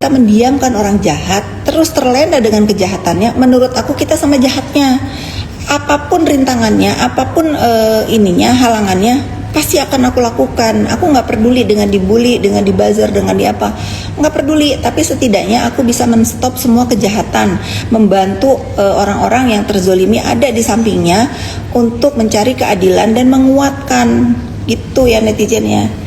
kita mendiamkan orang jahat, terus terlena dengan kejahatannya, menurut aku kita sama jahatnya. Apapun rintangannya, apapun halangannya, pasti akan aku lakukan. Aku nggak peduli dengan dibully, dengan dibuzzer, dengan di apa, nggak peduli. Tapi setidaknya aku bisa menstop semua kejahatan, membantu orang-orang yang terzolimi ada di sampingnya untuk mencari keadilan dan menguatkan. Gitu ya netizennya.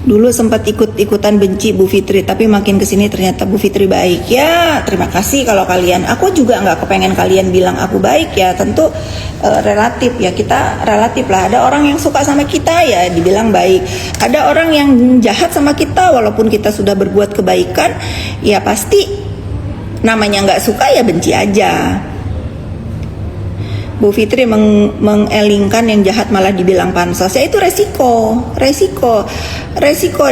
Dulu sempat ikut-ikutan benci Bu Fitri, tapi makin kesini ternyata Bu Fitri baik. Ya, terima kasih kalau kalian. Aku juga nggak kepengen kalian bilang aku baik ya. Tentu relatif ya, kita relatif lah. Ada orang yang suka sama kita ya dibilang baik. Ada orang yang jahat sama kita walaupun kita sudah berbuat kebaikan, ya pasti namanya nggak suka ya benci aja. Bu Fitri mengelingkan yang jahat malah dibilang pansos, ya itu resiko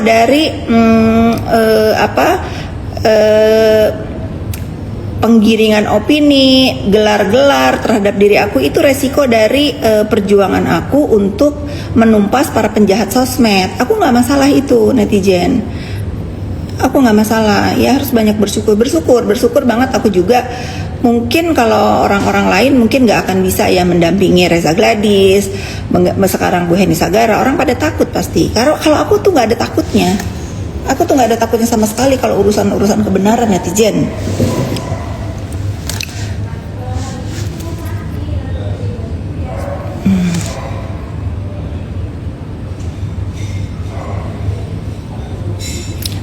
dari penggiringan opini, gelar-gelar terhadap diri aku. Itu resiko dari perjuangan aku untuk menumpas para penjahat sosmed. Aku nggak masalah itu netizen, aku nggak masalah ya, harus banyak bersyukur banget. Aku juga mungkin kalau orang-orang lain mungkin nggak akan bisa ya mendampingi Reza Gladys, sekarang Bu Heni Sagara, orang pada takut pasti. Kalau aku tuh nggak ada takutnya sama sekali kalau urusan kebenaran netizen.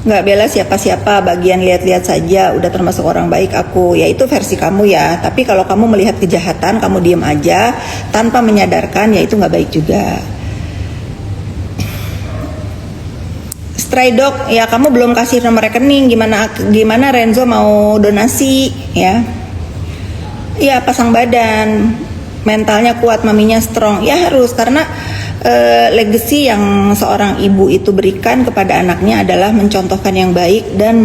Nggak bela siapa-siapa, bagian lihat-lihat saja, udah termasuk orang baik aku. Ya itu versi kamu ya, tapi kalau kamu melihat kejahatan kamu diem aja tanpa menyadarkan, ya itu nggak baik juga. Stray Dog, ya kamu belum kasih nomor rekening, gimana Renzo mau donasi ya? Iya, pasang badan, mentalnya kuat, maminya strong. Ya harus, karena legacy yang seorang ibu itu berikan kepada anaknya adalah mencontohkan yang baik dan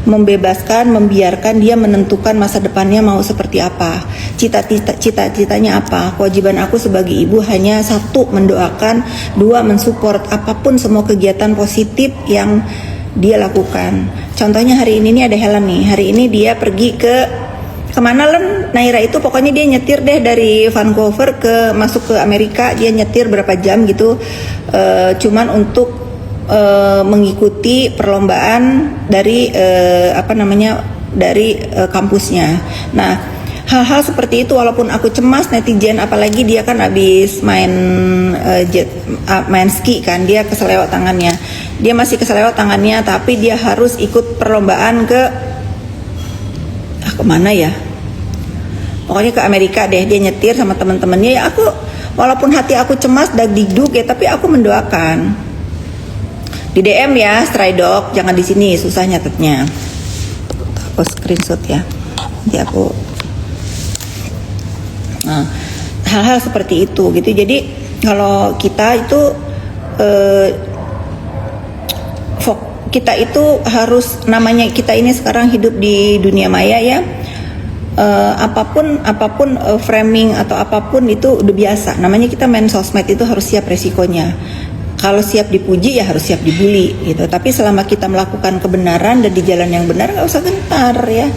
membiarkan dia menentukan masa depannya mau seperti apa, cita-citanya apa. Kewajiban aku sebagai ibu hanya satu, mendoakan, dua, mensupport apapun semua kegiatan positif yang dia lakukan. Contohnya hari ini nih ada Helen nih, hari ini dia pergi kemana Len? Naira itu pokoknya dia nyetir deh dari Vancouver masuk ke Amerika. Dia nyetir berapa jam gitu, cuman untuk mengikuti perlombaan dari kampusnya. Nah, hal-hal seperti itu walaupun aku cemas netizen, apalagi dia kan habis main ski kan, dia keselewat tangannya. Dia masih keselewat tangannya, tapi dia harus ikut perlombaan kemana ya, pokoknya ke Amerika deh. Dia nyetir sama teman-temannya. Ya aku, walaupun hati aku cemas dagdikduk ya, tapi aku mendoakan. Di DM ya Stray Dog, jangan di sini, susah nyatetnya. Aku screenshot ya, nanti aku hal-hal seperti itu gitu. Jadi kalau kita itu kita itu harus, namanya kita ini sekarang hidup di dunia maya ya, apapun framing atau apapun itu udah biasa. Namanya kita main sosmed itu harus siap resikonya. Kalau siap dipuji ya harus siap dibully gitu. Tapi selama kita melakukan kebenaran dan di jalan yang benar, nggak usah gentar ya.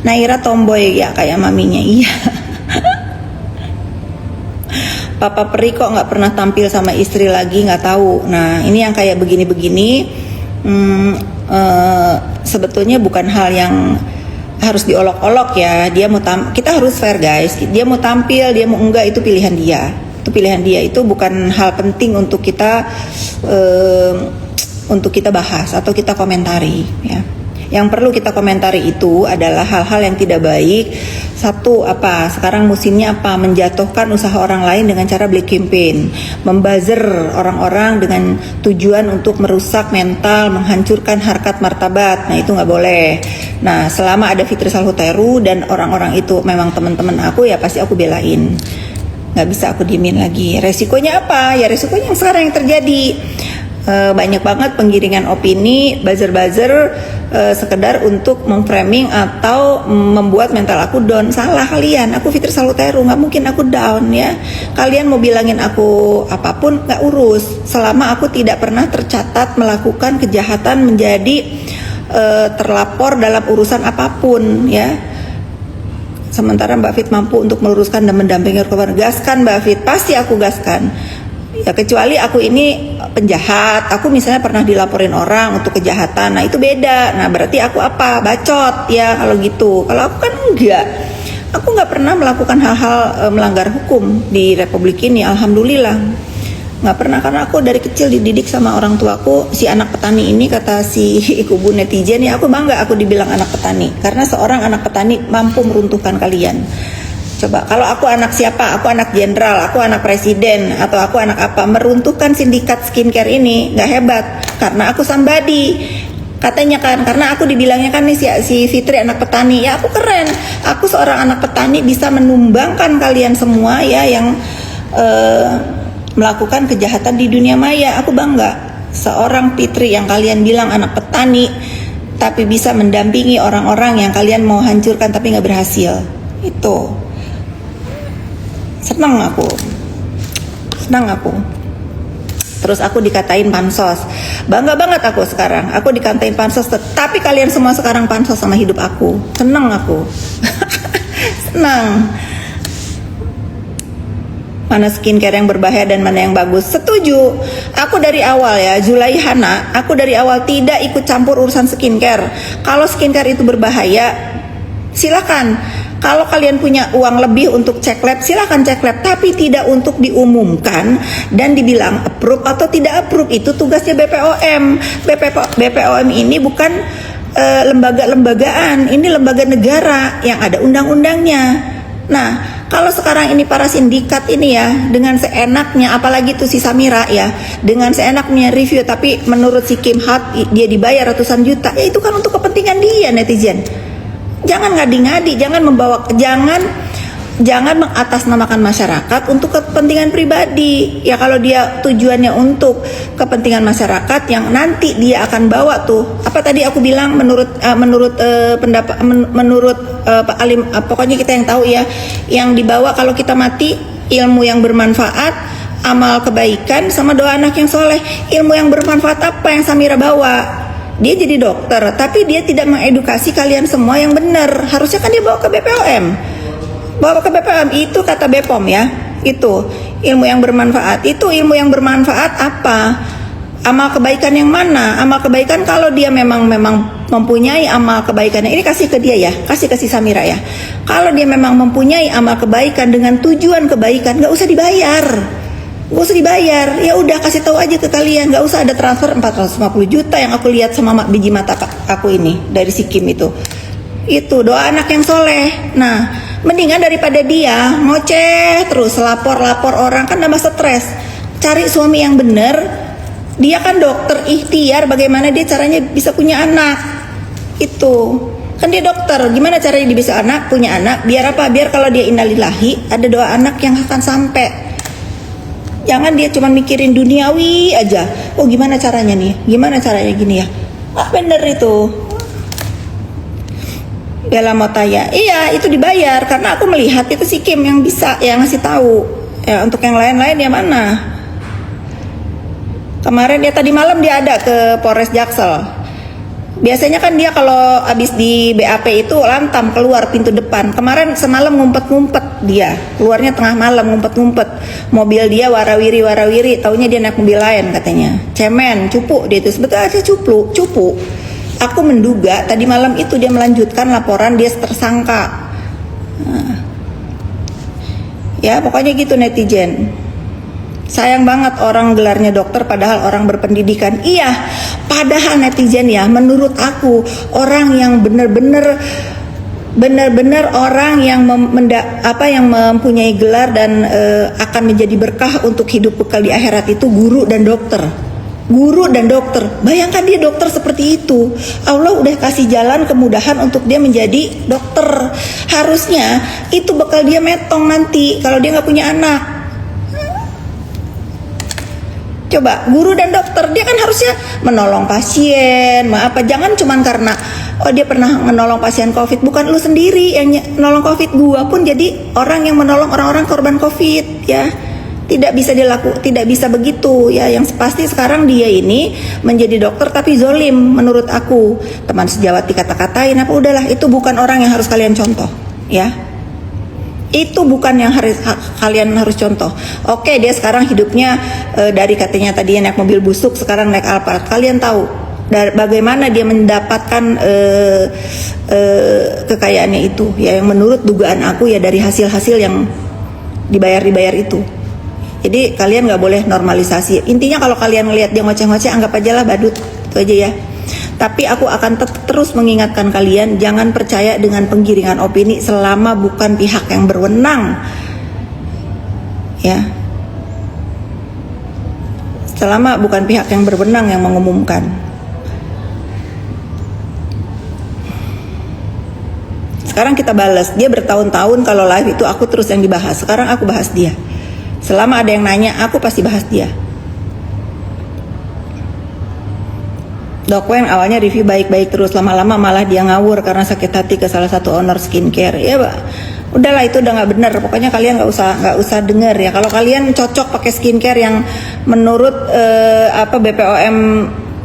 Naira tomboy ya kayak maminya, iya. Papa Peri kok nggak pernah tampil sama istri lagi, nggak tahu. Nah ini yang kayak begini-begini sebetulnya bukan hal yang harus diolok-olok ya. Kita harus fair guys. Dia mau tampil, dia mau enggak, itu pilihan dia. Itu bukan hal penting untuk kita bahas atau kita komentari ya. Yang perlu kita komentari itu adalah hal-hal yang tidak baik. Satu, sekarang musimnya menjatuhkan usaha orang lain dengan cara black campaign, membuzzer orang-orang dengan tujuan untuk merusak mental, menghancurkan harkat martabat. Nah itu nggak boleh. Nah selama ada Fitri Salhuteru dan orang-orang itu memang teman-teman aku, ya pasti aku belain. Nggak bisa aku diemin lagi. Resikonya apa? Ya resikonya yang sekarang yang terjadi. Banyak banget penggiringan opini, buzzer-buzzer sekedar untuk memframing atau membuat mental aku down. Salah kalian, aku Fitri Saluteru, nggak mungkin aku down ya. Kalian mau bilangin aku apapun nggak urus, selama aku tidak pernah tercatat melakukan kejahatan menjadi terlapor dalam urusan apapun ya. Sementara Mbak Fit mampu untuk meluruskan dan mendampingi korban. Gaskan Mbak Fit, pasti aku gaskan. Ya kecuali aku ini penjahat, aku misalnya pernah dilaporin orang untuk kejahatan, nah itu beda. Nah berarti aku apa? Bacot ya kalau gitu. Kalau aku kan enggak, aku nggak pernah melakukan hal-hal melanggar hukum di Republik ini, alhamdulillah nggak pernah. Karena aku dari kecil dididik sama orang tuaku, si anak petani ini, kata si kubu netizen ya, aku bangga aku dibilang anak petani, karena seorang anak petani mampu meruntuhkan kalian. Coba kalau aku anak siapa? Aku anak jenderal, aku anak presiden, atau aku anak apa? Meruntuhkan sindikat skincare ini nggak hebat, karena aku somebody. Katanya kan, karena aku dibilangnya kan nih si Fitri anak petani, ya aku keren. Aku seorang anak petani bisa menumbangkan kalian semua ya yang melakukan kejahatan di dunia maya. Aku bangga seorang Fitri yang kalian bilang anak petani, tapi bisa mendampingi orang-orang yang kalian mau hancurkan tapi nggak berhasil. Itu senang aku. Terus aku dikatain pansos, bangga banget aku sekarang. Aku dikatain pansos, tapi kalian semua sekarang pansos sama hidup aku. Senang aku. Senang. Mana skincare yang berbahaya dan mana yang bagus? Setuju. Aku dari awal ya, Zulaihana, aku dari awal tidak ikut campur urusan skincare. Kalau skincare itu berbahaya, silakan. Kalau kalian punya uang lebih untuk cek lab, silakan cek lab, tapi tidak untuk diumumkan dan dibilang approve atau tidak approve. Itu tugasnya BPOM. BPOM ini bukan lembaga-lembagaan, ini lembaga negara yang ada undang-undangnya. Nah, kalau sekarang ini para sindikat ini ya, dengan seenaknya, apalagi tuh si Samira ya, dengan seenaknya review, tapi menurut si Kim Hart dia dibayar ratusan juta, ya itu kan untuk kepentingan dia, netizen. Jangan ngadi-ngadi, jangan mengatasnamakan masyarakat untuk kepentingan pribadi. Ya kalau dia tujuannya untuk kepentingan masyarakat, yang nanti dia akan bawa tuh apa tadi aku bilang, menurut Pak Alim, pokoknya kita yang tahu ya, yang dibawa kalau kita mati, ilmu yang bermanfaat, amal kebaikan, sama doa anak yang soleh. Ilmu yang bermanfaat apa yang Samira bawa? Dia jadi dokter, tapi dia tidak mengedukasi kalian semua yang benar. Harusnya kan dia bawa ke BPOM. Bawa ke BPOM, itu kata BPOM ya. Itu ilmu yang bermanfaat. Itu ilmu yang bermanfaat apa? Amal kebaikan yang mana? Amal kebaikan kalau dia memang mempunyai amal kebaikannya. Ini kasih ke dia ya, kasih Samira ya. Kalau dia memang mempunyai amal kebaikan dengan tujuan kebaikan, nggak usah dibayar. Gak usah dibayar, ya udah kasih tahu aja ke kalian, gak usah ada transfer 450 juta yang aku lihat sama biji mata aku ini dari si Kim itu doa anak yang soleh. Nah, mendingan daripada dia ngoceh terus lapor orang, kan nambah stres. Cari suami yang bener, dia kan dokter ikhtiar, bagaimana dia caranya bisa punya anak, itu kan dia dokter, gimana caranya dia bisa punya anak, biar apa, biar kalau dia innalillahi ada doa anak yang akan sampai. Jangan dia cuma mikirin duniawi aja. Oh gimana caranya nih? Gimana caranya gini ya? Ah bener itu. Bella Motaya. Iya itu dibayar karena aku melihat itu si Kim yang bisa yang ngasih tahu. Ya untuk yang lain-lain ya mana? Kemarin ya tadi malam dia ada ke Polres Jaksel. Biasanya kan dia kalau habis di BAP itu lantam keluar pintu depan. Kemarin semalam ngumpet-ngumpet dia, keluarnya tengah malam ngumpet-ngumpet. Mobil dia warawiri, taunya dia naik mobil lain katanya. Cemen, cupu dia itu, sebetulnya cupu. Aku menduga tadi malam itu dia melanjutkan laporan dia tersangka. Nah. Ya pokoknya gitu netizen. Sayang banget orang gelarnya dokter padahal orang berpendidikan. Iya, padahal netizen ya, menurut aku orang yang benar-benar orang yang mempunyai gelar dan akan menjadi berkah untuk hidup bekal di akhirat itu guru dan dokter. Bayangkan dia dokter seperti itu. Allah udah kasih jalan kemudahan untuk dia menjadi dokter. Harusnya itu bekal dia metong nanti kalau dia nggak punya anak. Coba guru dan dokter dia kan harusnya menolong pasien, jangan cuman karena dia pernah menolong pasien COVID, bukan lu sendiri yang menolong COVID, gua pun jadi orang yang menolong orang-orang korban COVID ya. Tidak bisa begitu ya. Yang pasti sekarang dia ini menjadi dokter tapi zolim menurut aku. Teman sejawat dikata-katain apa, udahlah, itu bukan orang yang harus kalian contoh ya. Itu bukan yang kalian harus contoh. Oke, dia sekarang hidupnya dari katanya tadi naik mobil busuk, sekarang naik Alphard. Kalian tahu bagaimana dia mendapatkan kekayaannya itu ya, yang menurut dugaan aku ya dari hasil-hasil yang dibayar itu. Jadi kalian nggak boleh normalisasi. Intinya kalau kalian melihat dia ngoceh-ngoceh, anggap aja lah badut, itu aja ya. Tapi aku akan terus mengingatkan kalian, jangan percaya dengan penggiringan opini selama bukan pihak yang berwenang ya. Selama bukan pihak yang berwenang yang mengumumkan. Sekarang kita balas, dia bertahun-tahun kalau live itu aku terus yang dibahas. Sekarang aku bahas dia. Selama ada yang nanya, aku pasti bahas dia. Dok Wen awalnya review baik-baik terus, lama-lama malah dia ngawur karena sakit hati ke salah satu owner skincare. Ya, Pak. Udahlah, itu udah nggak benar. Pokoknya kalian nggak usah denger ya. Kalau kalian cocok pakai skincare yang menurut BPOM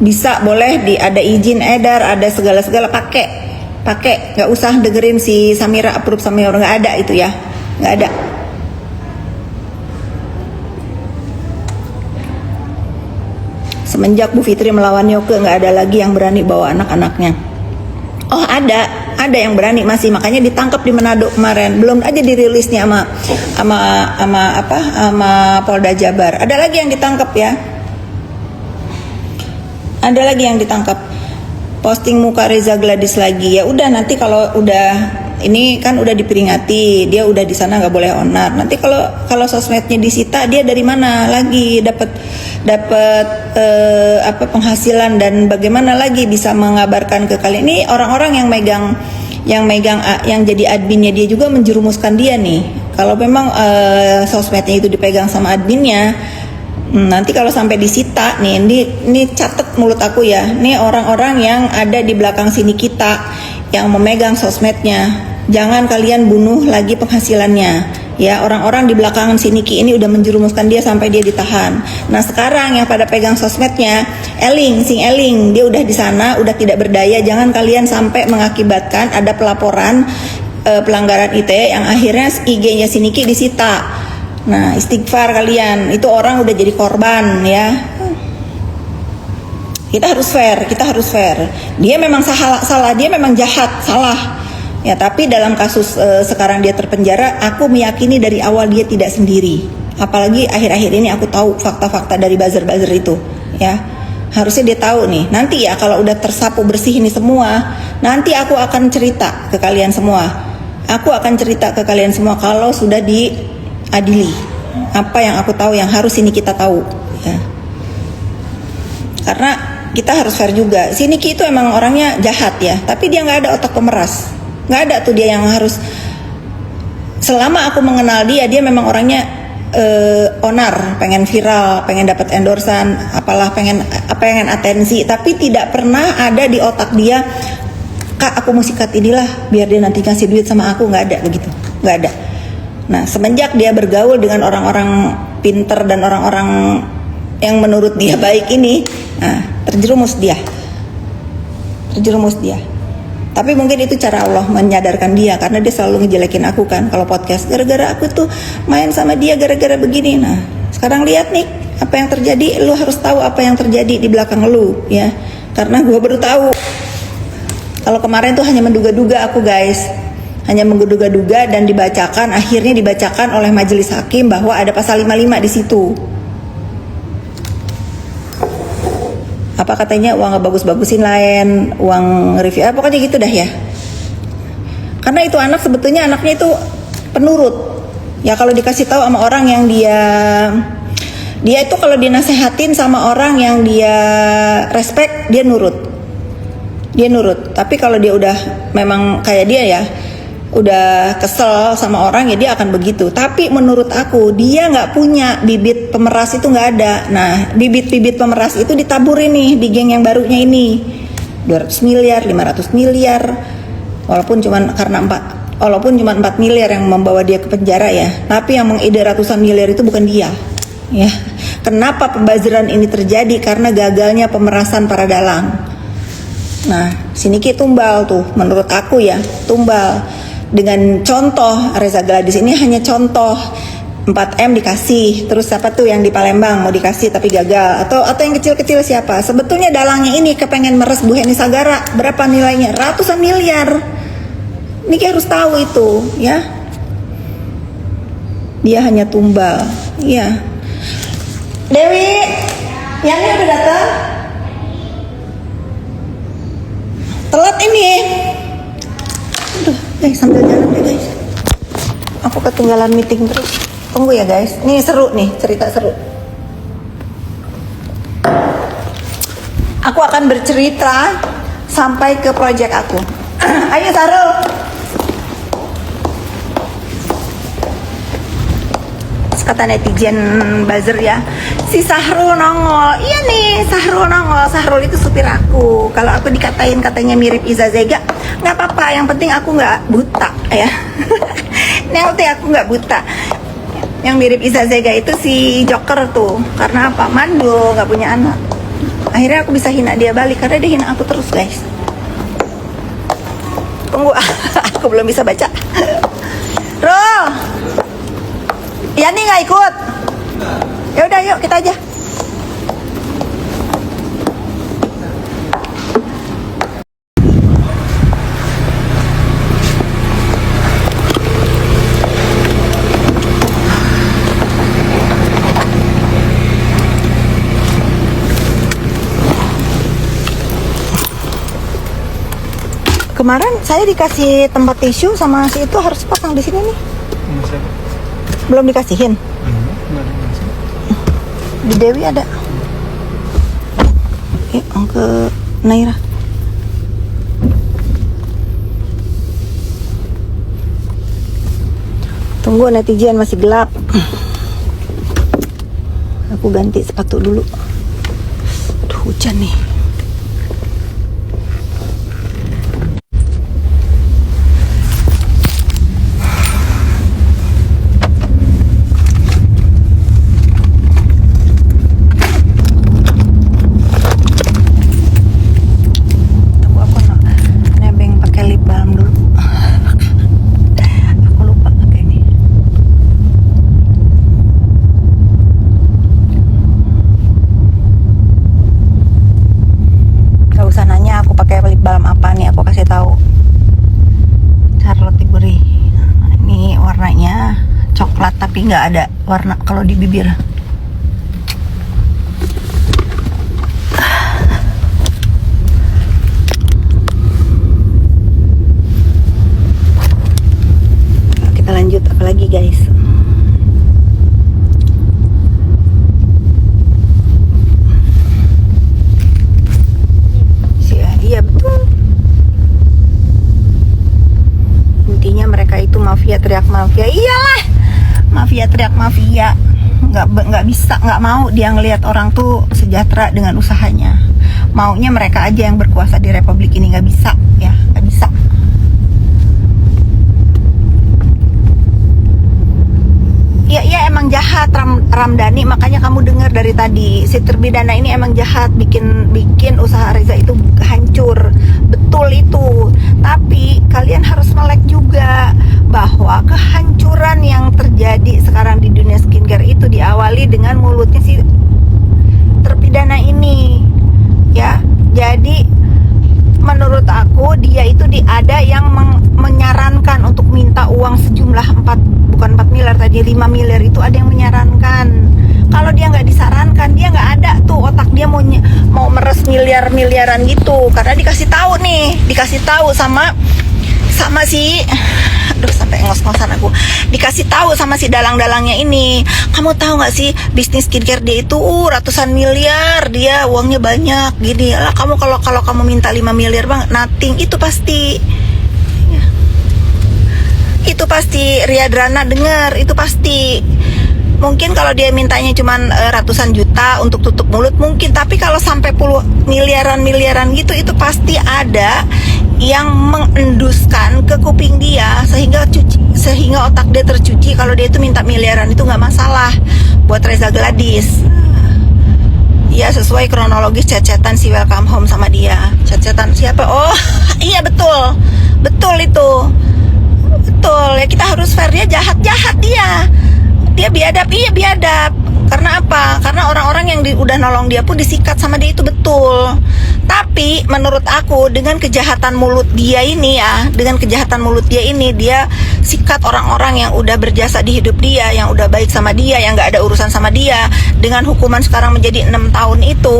bisa, boleh, ada izin edar, ada segala-segala, pakai. Nggak usah dengerin si Samira approve Samira, nggak ada itu ya, nggak ada. Semenjak Bu Fitri melawan Yoke, nggak ada lagi yang berani bawa anak-anaknya. Oh, ada yang berani masih, makanya ditangkap di Manado kemarin. Belum aja dirilis nih sama Polda Jabar. Ada lagi yang ditangkap ya. Ada lagi yang ditangkap. Posting muka Reza Gladys lagi. Ya udah, nanti kalau udah ini kan udah diperingati, dia udah di sana nggak boleh onar. Nanti kalau sosmednya disita, dia dari mana lagi dapat penghasilan, dan bagaimana lagi bisa mengabarkan ke kalian? Ini orang-orang yang jadi adminnya dia juga menjerumuskan dia nih. Kalau memang sosmednya itu dipegang sama adminnya, nanti kalau sampai disita nih, ini catet mulut aku ya, ini orang-orang yang ada di belakang sini kita yang memegang sosmednya. Jangan kalian bunuh lagi penghasilannya ya. Orang-orang di belakang si Niki ini udah menjerumuskan dia sampai dia ditahan. Nah sekarang yang pada pegang sosmednya, Eling dia udah di sana, udah tidak berdaya. Jangan kalian sampai mengakibatkan ada pelaporan pelanggaran ITE yang akhirnya IG-nya si Niki disita. Nah istighfar kalian, itu orang udah jadi korban ya. Kita harus fair. Dia memang salah, dia memang jahat, salah. Ya, tapi dalam kasus sekarang dia terpenjara, aku meyakini dari awal dia tidak sendiri. Apalagi akhir-akhir ini aku tahu fakta-fakta dari buzzer-buzzer itu, ya. Harusnya dia tahu nih. Nanti ya kalau udah tersapu bersih ini semua, nanti aku akan cerita ke kalian semua. Kalau sudah diadili. Apa yang aku tahu, yang harus ini kita tahu, ya. Karena kita harus fair juga. Si Niki itu emang orangnya jahat ya, tapi dia nggak ada otak pemeras. Nggak ada tuh dia yang harus. Selama aku mengenal dia memang orangnya onar, pengen viral, pengen dapat endorsan, pengen atensi, tapi tidak pernah ada di otak dia, Kak aku mau sikat inilah biar dia nanti kasih duit sama aku. Nggak ada begitu, nggak ada. Nah semenjak dia bergaul dengan orang-orang pinter dan orang-orang yang menurut dia baik ini, nah terjerumus dia. Tapi mungkin itu cara Allah menyadarkan dia, karena dia selalu ngejelekin aku kan kalau podcast, gara-gara aku tuh main sama dia gara-gara begini. Nah sekarang lihat nih apa yang terjadi. Lu harus tahu apa yang terjadi di belakang lu ya, karena gue baru tahu. Kalau kemarin tuh hanya menduga-duga aku guys, hanya menduga-duga, dan akhirnya dibacakan oleh majelis hakim bahwa ada pasal 55 di situ. Apa katanya uang bagus-bagusin lain, uang review, pokoknya gitu dah ya. Karena itu anak sebetulnya anaknya itu penurut. Ya kalau dikasih tahu sama orang yang dia itu kalau dinasehatin sama orang yang dia respect, dia nurut. Tapi kalau dia udah memang kayak dia ya, udah kesel sama orang ya dia akan begitu. Tapi menurut aku dia nggak punya bibit pemeras, itu nggak ada. Nah, bibit-bibit pemeras itu ditaburin nih di geng yang barunya ini. 200 miliar, 500 miliar. Walaupun cuma 4 miliar yang membawa dia ke penjara ya. Tapi yang mengide ratusan miliar itu bukan dia. Ya. Kenapa pembaziran ini terjadi? Karena gagalnya pemerasan para dalang. Nah, sini Ki tumbal tuh, menurut aku ya, tumbal. Dengan contoh, Reza Gladys ini hanya contoh. 4M dikasih, terus apa tuh yang di Palembang mau dikasih tapi gagal, atau yang kecil-kecil siapa? Sebetulnya dalangnya ini kepengen meres Bu Heni Sagara, berapa nilainya? Ratusan miliar. Niki harus tahu itu, ya. Dia hanya tumbal, ya. Dewi, yang ini udah datang? Telat ini. Aduh, guys, sambil jalan deh guys. Aku ketinggalan meeting terus. Tunggu ya guys, ini seru nih, cerita seru. Aku akan bercerita sampai ke proyek aku. Ayo Sarul. Kata netizen buzzer ya, si Sahrul nongol. Iya nih, Sahrul nongol. Sahrul itu supir aku. Kalau aku dikatain katanya mirip Iza Zega, nggak apa-apa. Yang penting aku nggak buta ya. Yang penting aku nggak buta. Yang mirip Iza Zega itu si Joker tuh. Karena apa? Mandul, nggak punya anak. Akhirnya aku bisa hina dia balik karena dia hina aku terus guys. Tunggu, aku belum bisa baca. Roll. Yani nggak ikut? Ya udah, yuk kita aja. Kemarin saya dikasih tempat tisu sama si itu harus pasang di sini nih. Belum dikasihin? Di Dewi ada. Ke Naira. Tunggu, netizen masih gelap. Aku ganti sepatu dulu. Aduh, hujan nih. Tapi nggak ada warna kalau di bibir. Kita lanjut apa lagi guys? Iya betul. Intinya mereka itu mafia, teriak mafia. Iyalah. Mafia teriak mafia, nggak bisa, nggak mau dia ngelihat orang tuh sejahtera dengan usahanya. Maunya mereka aja yang berkuasa di republik ini, nggak bisa ya, nggak bisa. Iya emang jahat Ramdhani, makanya kamu dengar dari tadi si terpidana ini emang jahat, bikin usaha Reza itu hancur, betul itu. Tapi kalian harus melek juga bahwa kehancuran yang terjadi sekarang di dunia skincare itu diawali dengan mulutnya si terpidana ini ya. Jadi menurut aku dia itu ada yang menyarankan untuk minta uang sejumlah 4 miliar tadi, 5 miliar itu ada yang menyarankan. Kalau dia nggak disarankan, dia nggak ada tuh otak dia mau meres miliaran gitu, karena dikasih tahu sama si, aduh sampai ngos-ngosan aku, dikasih tahu sama si dalang-dalangnya ini. Kamu tahu nggak sih bisnis skincare dia itu ratusan miliar, dia uangnya banyak gini lah. Kamu kalau kamu minta 5 miliar bang, nothing itu pasti. Itu pasti Riadrana denger, itu pasti. Mungkin kalau dia mintanya cuman ratusan juta untuk tutup mulut mungkin, tapi kalau sampai puluh miliaran gitu, itu pasti ada yang mengenduskan ke kuping dia sehingga otak dia tercuci kalau dia itu minta miliaran itu nggak masalah buat Reza Gladys. Ya sesuai kronologis chat-chatan si Welcome Home sama dia. Chat-chatan siapa? Oh iya betul itu, betul ya, kita harus fair. Dia jahat dia biadab, iya biadab. Karena apa? Karena orang-orang yang udah nolong dia pun disikat sama dia, itu betul. Tapi menurut aku dengan kejahatan mulut dia ini ya, dia sikat orang-orang yang udah berjasa di hidup dia, yang udah baik sama dia, yang gak ada urusan sama dia. Dengan hukuman sekarang menjadi 6 tahun itu,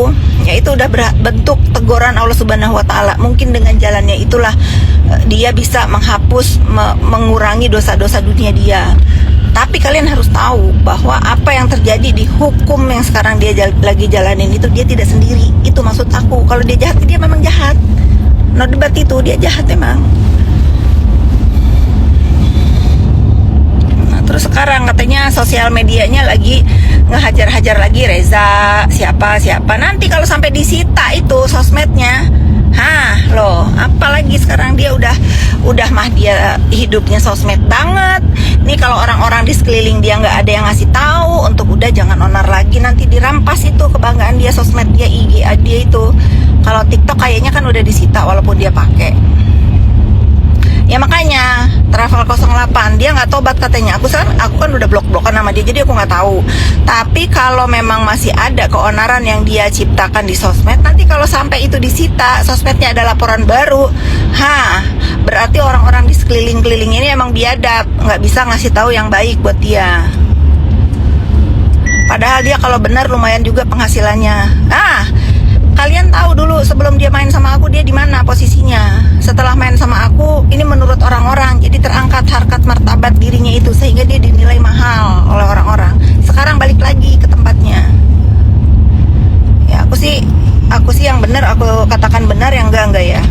ya itu udah bentuk teguran Allah Subhanahu Wa Taala. Mungkin dengan jalannya itulah dia bisa menghapus, mengurangi dosa-dosa dunia dia. Tapi kalian harus tahu bahwa apa yang terjadi di hukum yang sekarang dia lagi jalanin itu, dia tidak sendiri. Itu maksud aku. Kalau dia jahat, dia memang jahat. No debat itu, dia jahat emang. Nah, terus sekarang katanya sosial medianya lagi ngehajar-hajar lagi Reza, siapa. Nanti kalau sampai disita itu sosmednya, loh, apalagi sekarang dia udah mah dia hidupnya sosmed banget. Nih kalau orang-orang di sekeliling dia nggak ada yang ngasih tahu untuk udah jangan onar lagi, nanti dirampas itu kebanggaan dia, sosmed dia, IG dia itu. Kalau TikTok kayaknya kan udah disita walaupun dia pakai. Ya makanya Travel 08 dia nggak tobat katanya. Aku kan udah blok-blokan sama dia, jadi aku nggak tahu. Tapi kalau memang masih ada keonaran yang dia ciptakan di sosmed, nanti kalau sampai itu disita, sosmednya ada laporan baru, berarti orang-orang di sekeliling-keliling ini emang biadab, nggak bisa ngasih tahu yang baik buat dia. Padahal dia kalau benar lumayan juga penghasilannya. Kalian tahu dulu sebelum dia main sama aku dia di mana posisinya? Setelah main sama aku, ini menurut orang-orang jadi terangkat harkat martabat dirinya itu sehingga dia dinilai mahal oleh orang-orang. Sekarang balik lagi ke tempatnya. Ya aku sih yang benar aku katakan benar, yang enggak ya.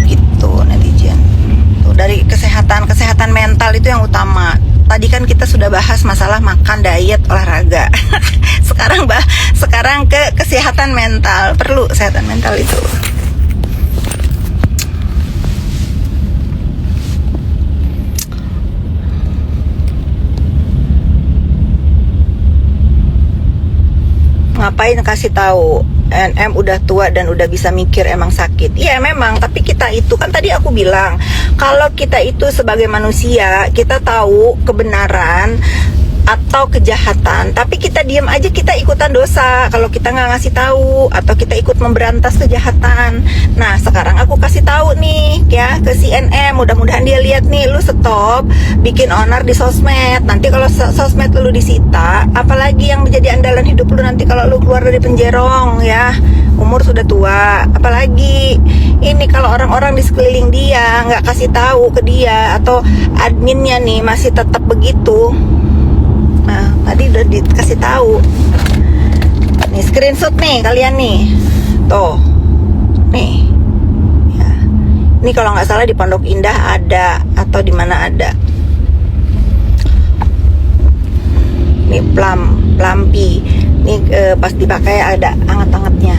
Gitu netizen. Tuh, dari kesehatan mental itu yang utama. Tadi kan kita sudah bahas masalah makan, diet, olahraga. Sekarang ke kesehatan mental. Perlu kesehatan mental itu. Ngapain kasih tahu NM udah tua dan udah bisa mikir, emang sakit. Iya memang, tapi kita itu kan tadi aku bilang, kalau kita itu sebagai manusia, kita tahu kebenaran atau kejahatan, tapi kita diam aja, kita ikutan dosa kalau kita nggak ngasih tahu atau kita ikut memberantas kejahatan. Nah sekarang aku kasih tahu nih ya ke si NM, mudah-mudahan dia lihat nih, lu stop bikin onar di sosmed. Nanti kalau sosmed lu disita, apalagi yang menjadi andalan hidup lu nanti kalau lu keluar dari penjerong ya, umur sudah tua. Apalagi ini kalau orang-orang di sekeliling dia nggak kasih tahu ke dia atau adminnya nih masih tetap begitu. Nah, tadi udah dikasih tahu. Nih screenshot nih kalian nih. Tuh. Nih. Ya. Ini kalau nggak salah di Pondok Indah ada atau di mana ada. Nih Plampi. Nih pas dipakai ada anget-angetnya.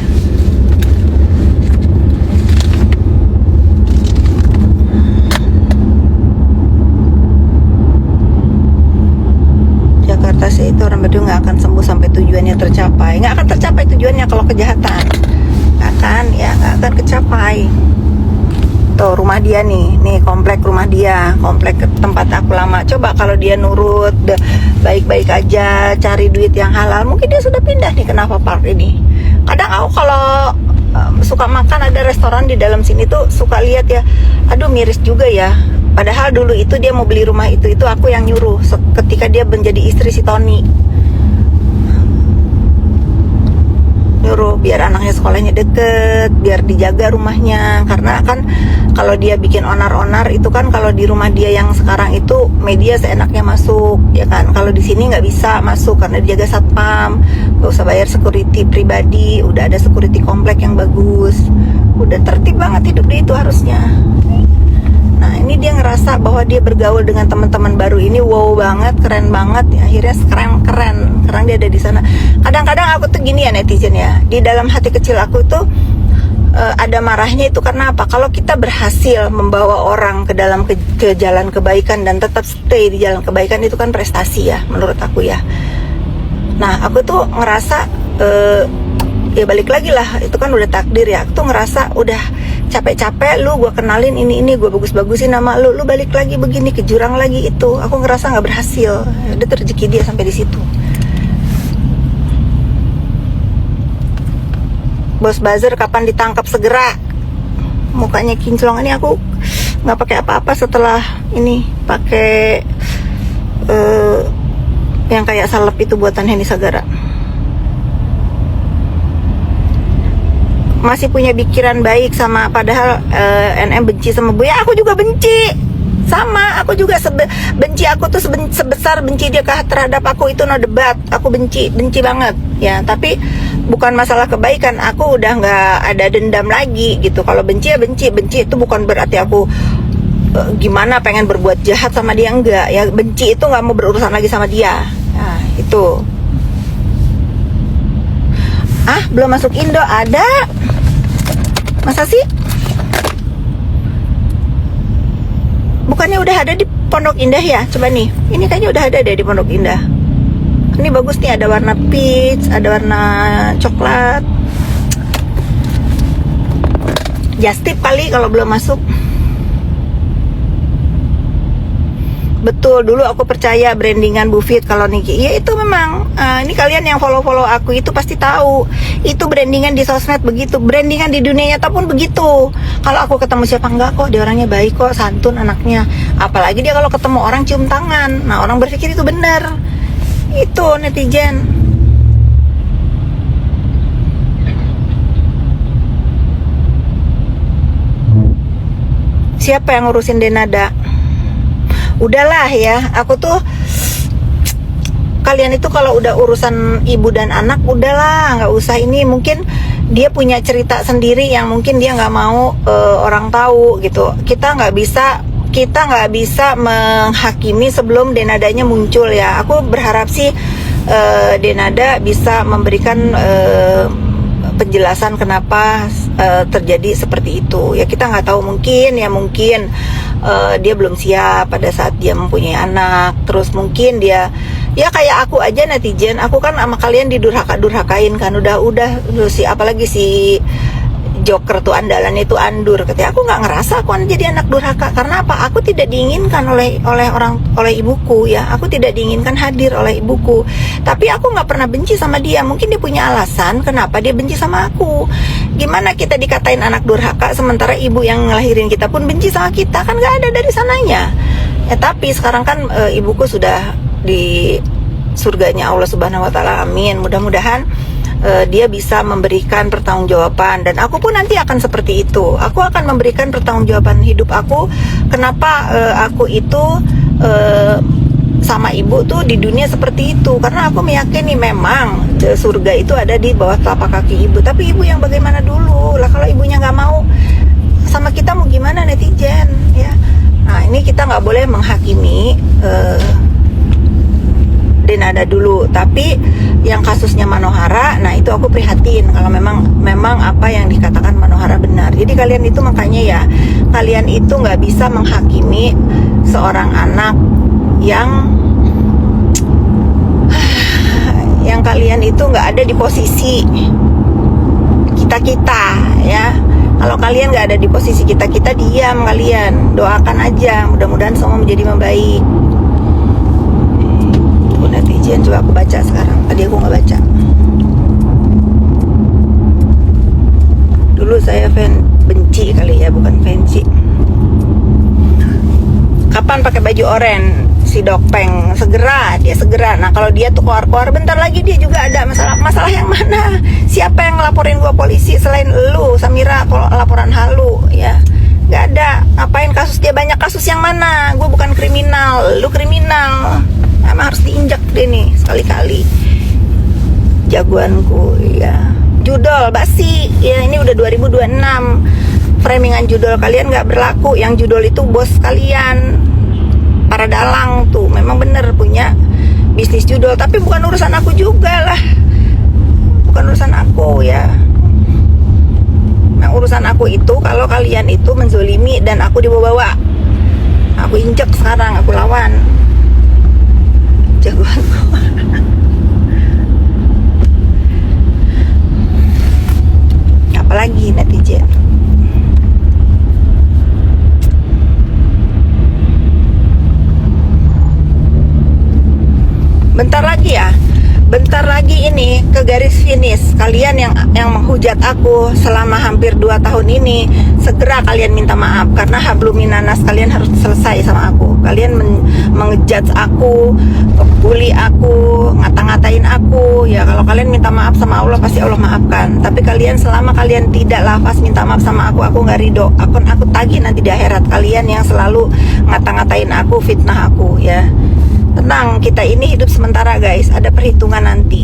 Itu orang berdua nggak akan sembuh sampai tujuannya tercapai. Nggak akan tercapai tujuannya kalau kejahatan, nggak akan kecapai. Tuh rumah dia nih komplek rumah dia, komplek tempat aku lama. Coba kalau dia nurut, baik-baik aja, cari duit yang halal, mungkin dia sudah pindah nih ke Nava Park ini. Kadang aku kalau suka makan ada restoran di dalam sini tuh suka lihat ya, aduh miris juga ya. Padahal dulu itu dia mau beli rumah itu aku yang nyuruh ketika dia menjadi istri si Tony. Nyuruh biar anaknya sekolahnya deket, biar dijaga rumahnya. Karena kan kalau dia bikin onar-onar itu kan, kalau di rumah dia yang sekarang itu media seenaknya masuk, ya kan. Kalau di sini nggak bisa masuk karena dijaga satpam, nggak usah bayar security pribadi, udah ada security komplek yang bagus. Udah tertib banget hidup dia itu harusnya. Nah ini dia ngerasa bahwa dia bergaul dengan teman-teman baru ini wow banget, keren banget ya. Akhirnya sekarang dia ada di sana. Kadang-kadang aku tuh gini ya netizen ya, di dalam hati kecil aku tuh ada marahnya itu karena apa? Kalau kita berhasil membawa orang ke dalam ke jalan kebaikan dan tetap stay di jalan kebaikan, itu kan prestasi ya menurut aku ya. Nah aku tuh ngerasa ya balik lagi lah, itu kan udah takdir ya. Aku tuh ngerasa udah capek-capek lu gue kenalin ini gue bagus-bagusin nama lu balik lagi begini ke jurang lagi. Itu aku ngerasa nggak berhasil. Udah rezeki dia sampai di situ. Bos buzzer kapan ditangkap segera. Mukanya kinclong. Ini aku nggak pakai apa-apa setelah ini pakai yang kayak salep itu buatan Henny Sagara. Masih punya pikiran baik sama, padahal NM benci sama Buya. Aku juga benci sama, aku juga benci. Aku tuh sebesar benci dia terhadap aku itu no debat. Aku benci banget ya. Tapi bukan masalah kebaikan, aku udah nggak ada dendam lagi gitu. Kalau benci ya benci itu bukan berarti aku gimana pengen berbuat jahat sama dia, enggak ya. Benci itu nggak mau berurusan lagi sama dia. Nah itu. Belum masuk Indo ada. Masa sih? Bukannya udah ada di Pondok Indah ya? Coba nih. Ini kayaknya udah ada deh di Pondok Indah. Ini bagus nih, ada warna peach, ada warna coklat. Just tip kali kalau belum masuk. Betul, dulu aku percaya brandingan Bu Fit kalau Niki. Ya itu memang, ini kalian yang follow aku itu pasti tahu. Itu brandingan di sosmed begitu, brandingan di dunia nyata pun begitu. Kalau aku ketemu siapa, enggak kok, dia orangnya baik kok, santun anaknya. Apalagi dia kalau ketemu orang cium tangan. Nah orang berpikir itu benar. Itu netizen. Siapa yang ngurusin Denada? Udahlah ya, aku tuh, kalian itu kalau udah urusan ibu dan anak, udahlah, nggak usah ini. Mungkin dia punya cerita sendiri yang mungkin dia nggak mau orang tahu gitu. Kita nggak bisa menghakimi sebelum Denadanya muncul ya. Aku berharap sih Denada bisa memberikan penjelasan kenapa terjadi seperti itu ya. Kita nggak tahu, mungkin dia belum siap pada saat dia mempunyai anak. Terus mungkin dia ya kayak aku aja netizen, aku kan sama kalian didurhakain kan, udah si apalagi si Joker tuh andalan itu Andur, katanya aku nggak ngerasa aku jadi anak durhaka. Karena apa? Aku tidak diinginkan oleh ibuku ya. Aku tidak diinginkan hadir oleh ibuku. Tapi aku nggak pernah benci sama dia. Mungkin dia punya alasan kenapa dia benci sama aku. Gimana kita dikatain anak durhaka sementara ibu yang ngelahirin kita pun benci sama kita? Kan nggak ada dari sananya. Ya tapi sekarang kan ibuku sudah di surganya Allah Subhanahu Wa Taala. Amin. Mudah-mudahan dia bisa memberikan pertanggungjawaban, dan aku pun nanti akan seperti itu. Aku akan memberikan pertanggungjawaban hidup aku. Kenapa aku itu sama ibu tuh di dunia seperti itu? Karena aku meyakini memang surga itu ada di bawah telapak kaki ibu. Tapi ibu yang bagaimana dulu lah? Kalau ibunya nggak mau sama kita, mau gimana netizen ya? Nah ini kita nggak boleh menghakimi Denada dulu. Tapi yang kasusnya Manohara, nah itu aku prihatin kalau memang apa yang dikatakan Manohara benar. Jadi kalian itu makanya ya, kalian itu nggak bisa menghakimi seorang anak yang kalian itu nggak ada di posisi kita ya. Kalau kalian nggak ada di posisi kita diam, kalian doakan aja, mudah-mudahan semua menjadi membaik. Netizen, coba aku baca sekarang. Tadi aku nggak baca. Dulu saya benci kali ya, bukan fancy. Kapan pakai baju oranye si Dokpeng? Segera. Nah kalau dia tuh keluar bentar lagi dia juga ada masalah yang mana? Siapa yang ngelaporin gua polisi selain lu, Samira? Laporan halu ya. Nggak ada. Ngapain kasus dia banyak? Kasus yang mana? Gua bukan kriminal, lu kriminal. Emang harus diinjak deh nih sekali-kali. Jagoanku ya. judol basi ya, ini udah 2026. Framingan judol kalian nggak berlaku. Yang judol itu bos kalian, para dalang tuh memang bener punya bisnis judol, tapi bukan urusan aku juga lah, bukan urusan aku ya. Nah, urusan aku itu kalau kalian itu menzolimi dan aku dibawa-bawa, aku injek sekarang, aku lawan jagoanku. Apalagi netizen. Bentar lagi ini ke garis finish. Kalian yang menghujat aku selama hampir 2 tahun ini, segera kalian minta maaf, karena habluminanas kalian harus selesai sama aku. Kalian mengejudge aku, bully aku, ngata-ngatain aku. Ya kalau kalian minta maaf sama Allah, pasti Allah maafkan. Tapi kalian selama kalian tidak lafaz minta maaf sama aku nggak ridho. Aku tagih nanti di akhirat kalian yang selalu ngata-ngatain aku, fitnah aku ya. Tenang, kita ini hidup sementara guys, ada perhitungan nanti.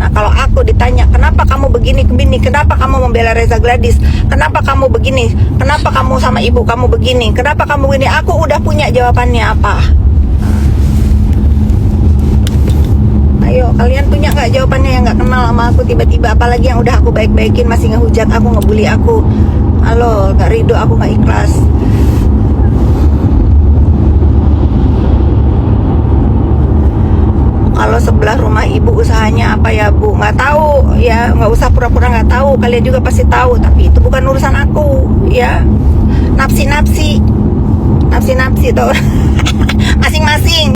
Nah kalau aku ditanya, kenapa kamu begini, kenapa kamu membela Reza Gladys, kenapa kamu begini, kenapa kamu sama ibu kamu begini, kenapa kamu begini, aku udah punya jawabannya apa. Ayo, kalian punya nggak jawabannya yang nggak kenal sama aku tiba-tiba, apalagi yang udah aku baik-baikin masih ngehujat aku, ngebully aku. Halo, nggak ridho, aku nggak ikhlas. Kalau sebelah rumah ibu usahanya apa ya bu, nggak tahu ya, nggak usah pura-pura nggak tahu, kalian juga pasti tahu, tapi itu bukan urusan aku ya. Nafsi tuh masing-masing.